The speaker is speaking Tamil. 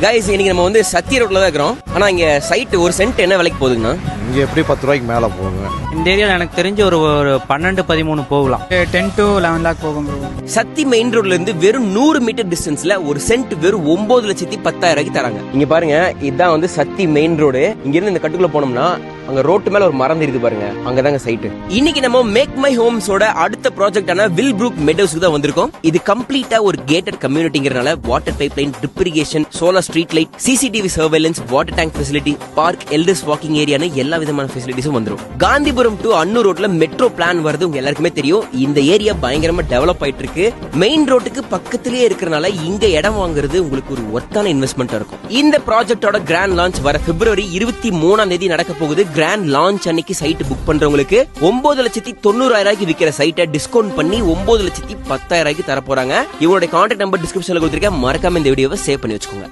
கைஸ் இன்னைக்கு நம்ம வந்து சத்திய ரோட்ல தான் இருக்கிறோம். ஆனா இங்க சைட் ஒரு சென்ட் என்ன விலைக்கு போகுதுங்கண்ணா? இங்க எப்படி 10 ரூபாய்க்கு மேல போகுங்க. இந்த ஏரியாவில் எனக்கு தெரிஞ்சு ஒரு 12-13 போகலாம். 10 to 11 lakh போகும். சத்தி மெயின் ரோட்ல இருந்து வெறும் 100 மீட்டர் டிஸ்டன்ஸ்ல ஒரு சென்ட் வெறும் 9,10,000 தராங்க. இங்க பாருங்க, இதுதான் வந்து சத்தி மெயின் ரோடு. இங்க இருந்து இந்த கட்டுக்குள்ள போனோம்னா அங்க ரோட்டு மேல ஒரு மரம் இருக்கு பாருங்க, அங்கதாங்க சைட். இன்னைக்கு நம்ம மேக் மை ஹோம்ஸோட அடுத்த ப்ராஜெக்டான வில்ப்ரூக் மெடோஸ்க்கு தான் வந்திருக்கோம். இது கம்ப்ளீட்டா ஒரு கேட்டட் கம்யூனிட்டிங்கறனால water pipe line, drip irrigation, solar street light, CCTV surveillance, water tank facility, park, elders walking ஏரியான்னு எல்லா விதமான ஃபெசிலிட்டிஸும் வந்துரும். காந்திபுரம் டு அன்னூர் ரோட்ல மெட்ரோ பிளான் வருது, உங்க எல்லாருக்குமே தெரியும். இந்த ஏரியா பயங்கரமா டெவலப் ஆயிட்டு இருக்கு. மெயின் ரோட்டுக்கு பக்கத்திலேயே இருக்கறனால இங்க இடம் வாங்குறது உங்களுக்கு ஒரு ஒர்த்தான இன்வெஸ்ட்மெண்ட் இருக்கும். இந்த ப்ராஜெக்டோட கிராண்ட் லான்ச் வர பிப்ரவரி 23 நடக்க போகுது. கிராண்ட் லான்ச் அன்னைக்கு சைட் புக் பண்றவங்களுக்கு 9,90,000 விக்கிற சைட்டை டிஸ்கவுண்ட் பண்ணி 9,10,000 தர போறாங்க. இவங்களுடைய கான்டாக்ட் நம்பர் டிஸ்கிரிப்ஷன்ல கொடுத்திருக்கேன். மறக்காம இந்த வீடியோவை சேவ் பண்ணி வச்சுக்கோங்க.